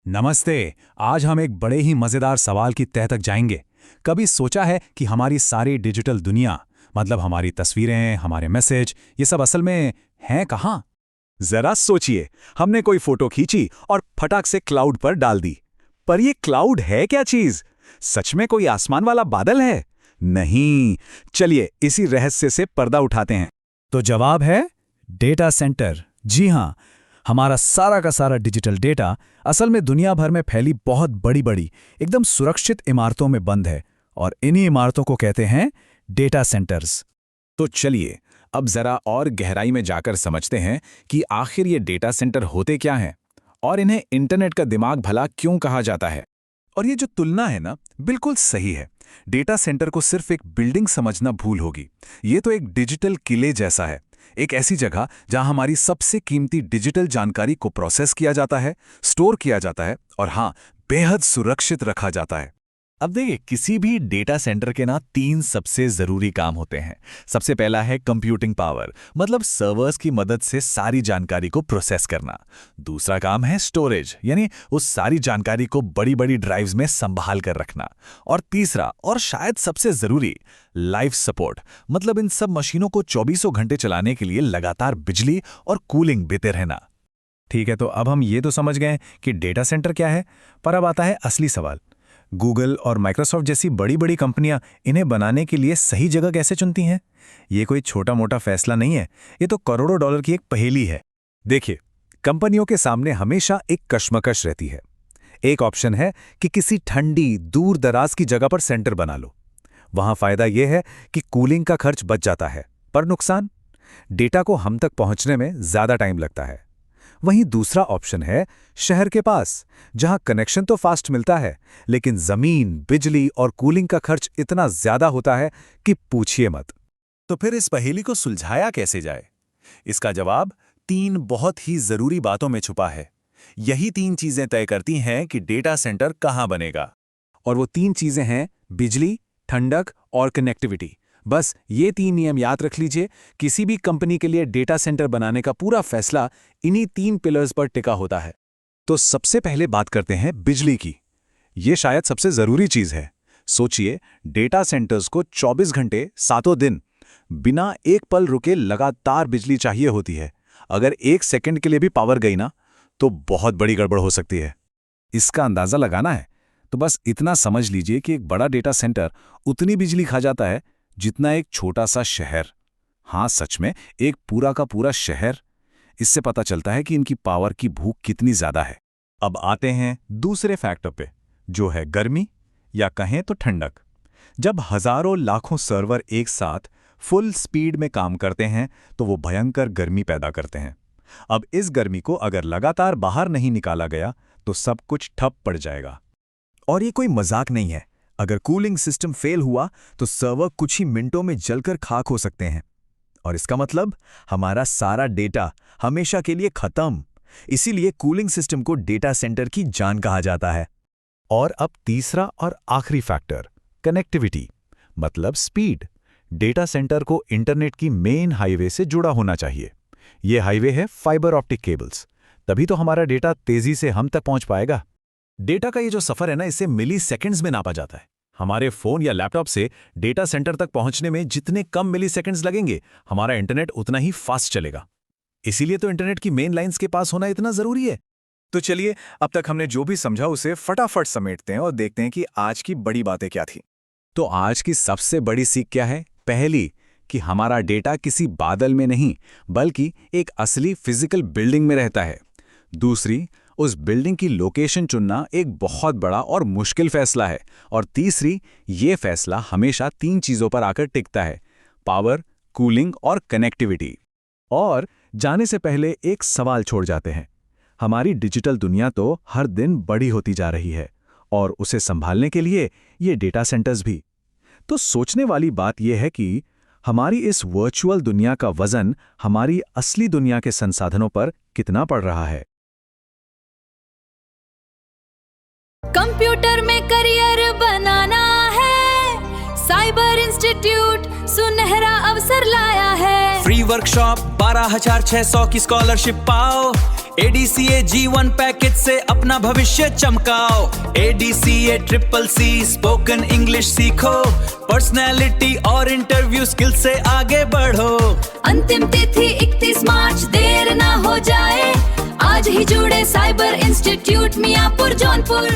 नमस्ते। आज हम एक बड़े ही मजेदार सवाल की तह तक जाएंगे। कभी सोचा है कि हमारी सारी डिजिटल दुनिया, मतलब हमारी तस्वीरें, हमारे मैसेज, ये सब असल में हैं कहाँ? जरा सोचिए, हमने कोई फोटो खींची और फटाक से क्लाउड पर डाल दी। पर ये क्लाउड है क्या चीज? सच में कोई आसमान वाला बादल है? नहीं। चलिए इसी रहस्य से पर्दा उठाते हैं। तो जवाब है डेटा सेंटर। जी हाँ, हमारा सारा का सारा डिजिटल डेटा असल में दुनिया भर में फैली बहुत बड़ी बड़ी, एकदम सुरक्षित इमारतों में बंद है, और इन्हीं इमारतों को कहते हैं डेटा सेंटर्स। तो चलिए अब जरा और गहराई में जाकर समझते हैं कि आखिर ये डेटा सेंटर होते क्या हैं और इन्हें इंटरनेट का दिमाग भला क्यों कहा जाता है। और ये जो तुलना है ना, बिल्कुल सही है। डेटा सेंटर को सिर्फ एक बिल्डिंग समझना भूल होगी। ये तो एक डिजिटल किले जैसा है, एक ऐसी जगह जहां हमारी सबसे कीमती डिजिटल जानकारी को प्रोसेस किया जाता है, स्टोर किया जाता है और हाँ, बेहद सुरक्षित रखा जाता है। अब देखिए, किसी भी डेटा सेंटर के ना 3 सबसे जरूरी काम होते हैं। सबसे पहला है कंप्यूटिंग पावर, मतलब सर्वर्स की मदद से सारी जानकारी को प्रोसेस करना। दूसरा काम है स्टोरेज, यानी उस सारी जानकारी को बड़ी बड़ी ड्राइव्स में संभाल कर रखना। और तीसरा और शायद सबसे जरूरी, लाइफ सपोर्ट, मतलब इन सब मशीनों को 24 घंटे चलाने के लिए लगातार बिजली और कूलिंग देते रहना। ठीक है, तो अब हम ये तो समझ गए कि डेटा सेंटर क्या है, पर अब आता है असली सवाल। गूगल और माइक्रोसॉफ्ट जैसी बड़ी बड़ी कंपनियां इन्हें बनाने के लिए सही जगह कैसे चुनती हैं? ये कोई छोटा मोटा फैसला नहीं है, ये तो करोड़ों डॉलर की एक पहेली है। देखिए, कंपनियों के सामने हमेशा एक कश्मकश रहती है। एक ऑप्शन है कि किसी ठंडी दूर दराज की जगह पर सेंटर बना लो। वहां फायदा यह है कि कूलिंग का खर्च बच जाता है, पर नुकसान, डेटा को हम तक पहुंचने में ज्यादा टाइम लगता है। वहीं दूसरा ऑप्शन है शहर के पास, जहां कनेक्शन तो फास्ट मिलता है, लेकिन जमीन, बिजली और कूलिंग का खर्च इतना ज्यादा होता है कि पूछिए मत। तो फिर इस पहेली को सुलझाया कैसे जाए? इसका जवाब 3 बहुत ही जरूरी बातों में छुपा है। यही 3 चीजें तय करती हैं कि डेटा सेंटर कहां बनेगा। और वो 3 चीजें हैं बिजली, ठंडक और कनेक्टिविटी। बस ये 3 नियम याद रख लीजिए। किसी भी कंपनी के लिए डेटा सेंटर बनाने का पूरा फैसला इन्हीं 3 पिलर्स पर टिका होता है। तो सबसे पहले बात करते हैं बिजली की। ये शायद सबसे जरूरी चीज है। सोचिए, डेटा सेंटर्स को 24 घंटे, सातों दिन, बिना एक पल रुके लगातार बिजली चाहिए होती है। अगर 1 सेकंड के लिए भी पावर गई ना, तो बहुत बड़ी गड़बड़ हो सकती है। इसका अंदाजा लगाना है तो बस इतना समझ लीजिए कि एक बड़ा डेटा सेंटर उतनी बिजली खा जाता है जितना एक छोटा सा शहर। हाँ, सच में एक पूरा का पूरा शहर। इससे पता चलता है कि इनकी पावर की भूख कितनी ज्यादा है। अब आते हैं दूसरे फैक्टर पे, जो है गर्मी, या कहें तो ठंडक। जब हजारों लाखों सर्वर एक साथ फुल स्पीड में काम करते हैं तो वो भयंकर गर्मी पैदा करते हैं। अब इस गर्मी को अगर लगातार बाहर नहीं निकाला गया तो सब कुछ ठप पड़ जाएगा। और ये कोई मजाक नहीं है। अगर कूलिंग सिस्टम फेल हुआ तो सर्वर कुछ ही मिनटों में जलकर खाक हो सकते हैं। और इसका मतलब हमारा सारा डेटा हमेशा के लिए खत्म। इसीलिए कूलिंग सिस्टम को डेटा सेंटर की जान कहा जाता है। और अब तीसरा और आखिरी फैक्टर, कनेक्टिविटी, मतलब स्पीड। डेटा सेंटर को इंटरनेट की मेन हाईवे से जुड़ा होना चाहिए। यह हाईवे है फाइबर ऑप्टिक केबल्स। तभी तो हमारा डेटा तेजी से हम तक पहुंच पाएगा। डेटा का ये जो सफर है ना, इसे मिली सेकेंड्स में नापा जाता है। हमारे फोन या लैपटॉप से डेटा सेंटर तक पहुंचने में जितने कम मिली सेकेंड्स लगेंगे, हमारा इंटरनेट उतना ही फास्ट चलेगा। इसीलिए तो इंटरनेट की मेन लाइंस के पास होना इतना जरूरी है। तो चलिए, अब तक हमने जो भी समझा उसे फटाफट समेटते हैं और देखते हैं कि आज की बड़ी बातें क्या थी। तो आज की सबसे बड़ी सीख क्या है? पहली, कि हमारा डेटा किसी बादल में नहीं, बल्कि एक असली फिजिकल बिल्डिंग में रहता है। दूसरी, उस बिल्डिंग की लोकेशन चुनना एक बहुत बड़ा और मुश्किल फैसला है। और तीसरी, ये फैसला हमेशा 3 चीजों पर आकर टिकता है: पावर, कूलिंग और कनेक्टिविटी। और जाने से पहले एक सवाल छोड़ जाते हैं। हमारी डिजिटल दुनिया तो हर दिन बड़ी होती जा रही है, और उसे संभालने के लिए ये डेटा सेंटर्स भी। तो सोचने वाली बात यह है कि हमारी इस वर्चुअल दुनिया का वजन हमारी असली दुनिया के संसाधनों पर कितना पड़ रहा है। कंप्यूटर में करियर बनाना है, साइबर इंस्टीट्यूट सुनहरा अवसर लाया है। फ्री वर्कशॉप 12,600 की स्कॉलरशिप पाओ, ADCA G1 पैकेज से अपना भविष्य चमकाओ। ADCA CCC स्पोकन इंग्लिश सीखो, पर्सनैलिटी और इंटरव्यू स्किल से आगे बढ़ो। अंतिम तिथि 31 मार्च, देर ना हो जाए, आज ही जुड़े साइबर इंस्टीट्यूट मियापुर जौनपुर।